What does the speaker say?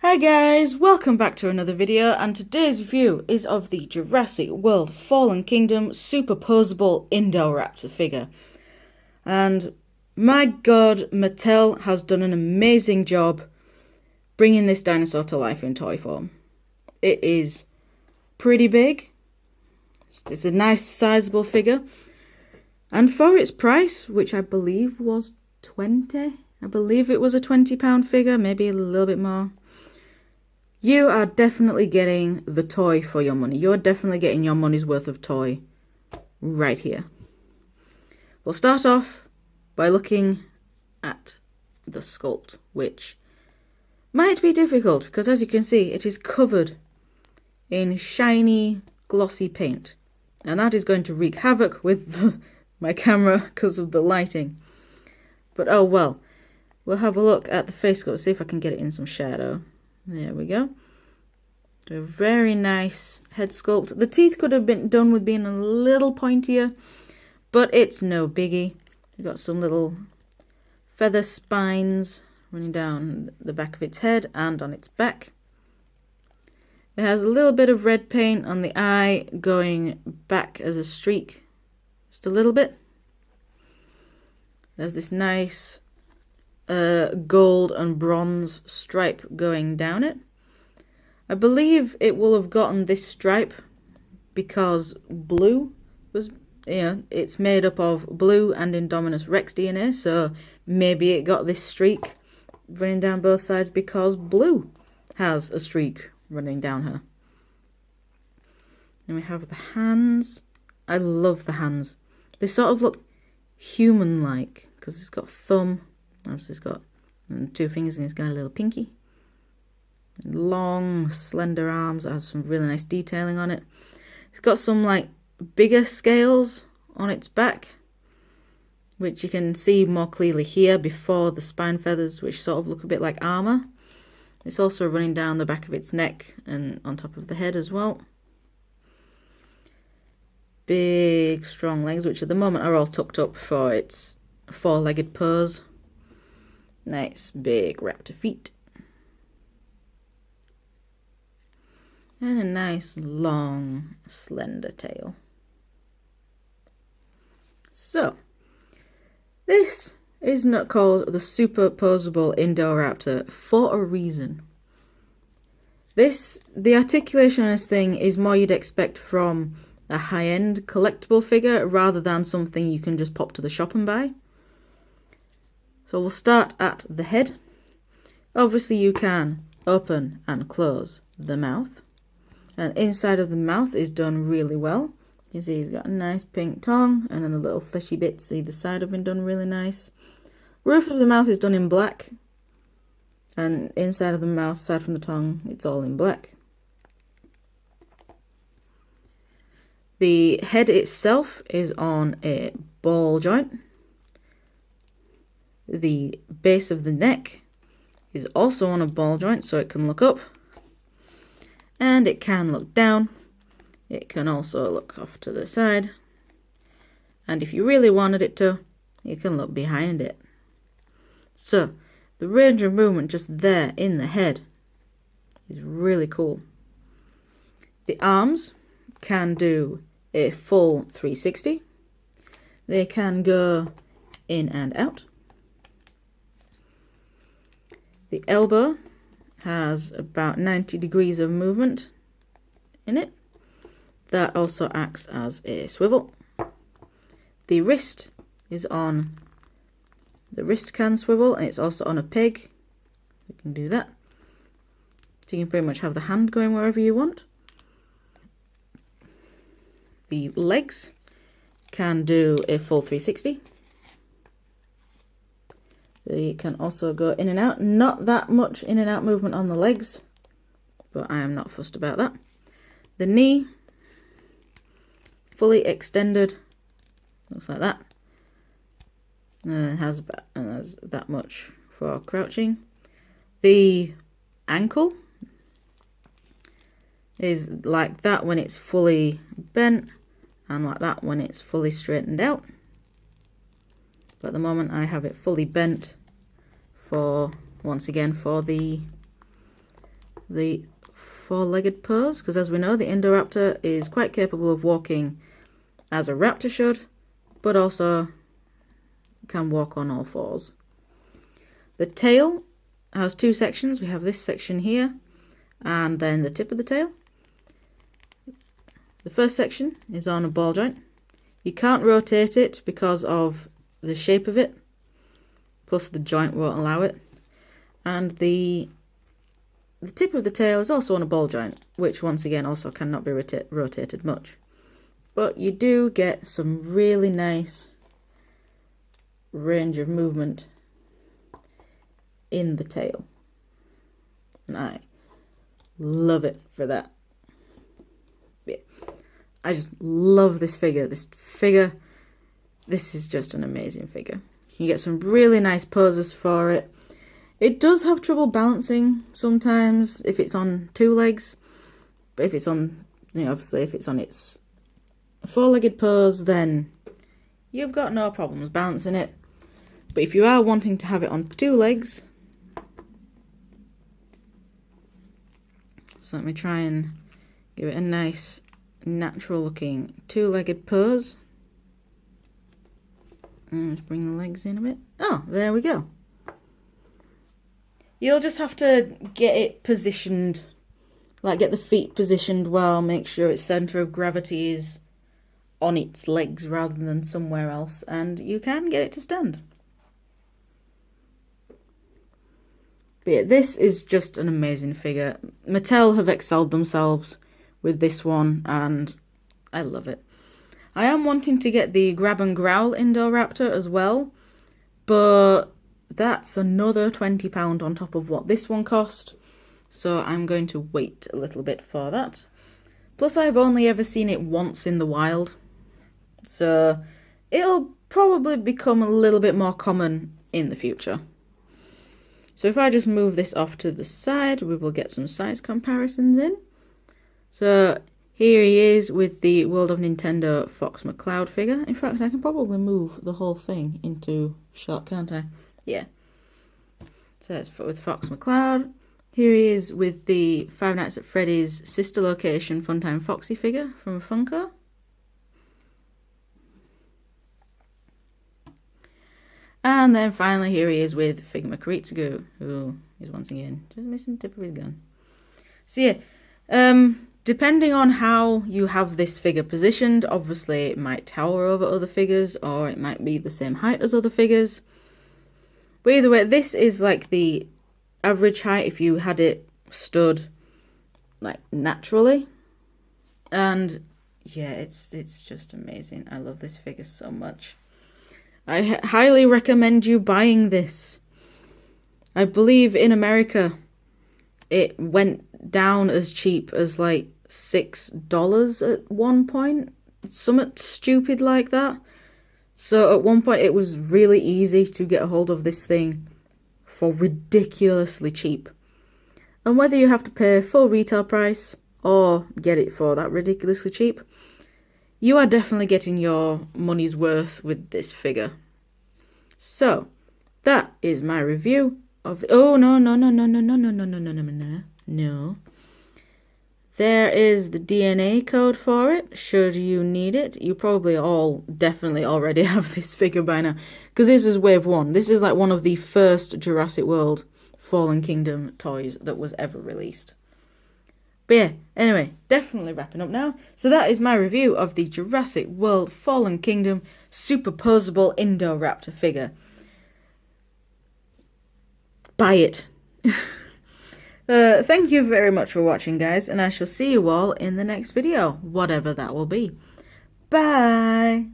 Hi guys, welcome back to another video, and today's review is of the Jurassic World Fallen Kingdom superposable Indoraptor figure. And my god, Mattel has done an amazing job bringing this dinosaur to life in toy form. It is pretty big, it's a nice sizable figure, and for its price, which I believe was £20, I believe it was a £20 figure, maybe a little bit more. You are definitely getting the toy for your money. You're definitely getting your money's worth of toy right here. We'll start off by looking at the sculpt, which might be difficult because, as you can see, it is covered in shiny, glossy paint. And that is going to wreak havoc with my camera because of the lighting. But oh well. We'll have a look at the face sculpt, see if I can get it in some shadow. There we go. A very nice head sculpt. The teeth could have been done with being a little pointier, but it's no biggie. You've got some little feather spines running down the back of its head and on its back. It has a little bit of red paint on the eye going back as a streak, just a little bit. There's this nice gold and bronze stripe going down it. I believe it will have gotten this stripe because blue was, it's made up of blue and Indominus Rex DNA, so maybe it got this streak running down both sides because blue has a streak running down her. Then we have the hands. I love the hands. They sort of look human-like because it's got thumb. Obviously it's got two fingers and it's got a little pinky. Long, slender arms. It has some really nice detailing on it. It's got some like bigger scales on its back, which you can see more clearly here before the spine feathers, which sort of look a bit like armor. It's also running down the back of its neck and on top of the head as well. Big, strong legs, which at the moment are all tucked up for its four-legged pose. Nice big raptor feet. And a nice long slender tail. So, this is not called the superposable Indoraptor for a reason. The articulation on this thing is more you'd expect from a high-end collectible figure rather than something you can just pop to the shop and buy. So we'll start at the head. Obviously you can open and close the mouth. And inside of the mouth is done really well. You see he's got a nice pink tongue and then the little fleshy bits either side have been done really nice. Roof of the mouth is done in black. And inside of the mouth, aside from the tongue, it's all in black. The head itself is on a ball joint. The base of the neck is also on a ball joint, so it can look up. And it can look down. It can also look off to the side. And if you really wanted it to, you can look behind it. So, the range of movement just there in the head is really cool. The arms can do a full 360. They can go in and out. The elbow has about 90 degrees of movement in it. That also acts as a swivel. The wrist is on, the wrist can swivel and it's also on a peg. You can do that. So you can pretty much have the hand going wherever you want. The legs can do a full 360. They can also go in and out. Not that much in and out movement on the legs, but I am not fussed about that. The knee, fully extended, looks like that. And it has that much for crouching. The ankle is like that when it's fully bent, and like that when it's fully straightened out. But at the moment I have it fully bent for, once again, for the the four-legged pose, because as we know, the Indoraptor is quite capable of walking as a raptor should, but also can walk on all fours. The tail has two sections. We have this section here, and then the tip of the tail. The first section is on a ball joint. You can't rotate it because of the shape of it, plus the joint won't allow it. And the tip of the tail is also on a ball joint, which once again also cannot be rotated much. But you do get some really nice range of movement in the tail. And I love it for that. Yeah. I just love this figure. This is just an amazing figure. You can get some really nice poses for it. It does have trouble balancing sometimes if it's on two legs. But if it's on, obviously if it's on its four-legged pose, then you've got no problems balancing it. But if you are wanting to have it on two legs, so let me try and give it a nice natural looking two-legged pose. And let's bring the legs in a bit. Oh, there we go. You'll just have to get it positioned, like get the feet positioned well, make sure its centre of gravity is on its legs rather than somewhere else, and you can get it to stand. But yeah, this is just an amazing figure. Mattel have excelled themselves with this one, and I love it. I am wanting to get the Grab and Growl Indoraptor as well, but that's another £20 on top of what this one cost, so I'm going to wait a little bit for that. Plus I've only ever seen it once in the wild, so it'll probably become a little bit more common in the future. So if I just move this off to the side, we will get some size comparisons in. So here he is with the World of Nintendo Fox McCloud figure. In fact, I can probably move the whole thing into shot, can't I? Yeah. So that's with Fox McCloud. Here he is with the Five Nights at Freddy's sister location Funtime Foxy figure from Funko. And then finally here he is with Figma Kuritsugu, who is once again just missing the tip of his gun. So yeah, depending on how you have this figure positioned, obviously it might tower over other figures, or it might be the same height as other figures. But either way, this is like the average height if you had it stood like naturally. And yeah, it's just amazing. I love this figure so much. I highly recommend you buying this. I believe in America it went down as cheap as like $6 at one point. Something stupid like that. So at one point it was really easy to get a hold of this thing for ridiculously cheap. And whether you have to pay full retail price or get it for that ridiculously cheap, you are definitely getting your money's worth with this figure. So, that is my review of the... Oh, no. There is the DNA code for it, should you need it. You probably all definitely already have this figure by now, because this is wave 1. This is like one of the first Jurassic World Fallen Kingdom toys that was ever released. But yeah, anyway, definitely wrapping up now. So that is my review of the Jurassic World Fallen Kingdom superposable Indoraptor figure. Buy it. Thank you very much for watching, guys, and I shall see you all in the next video, whatever that will be. Bye!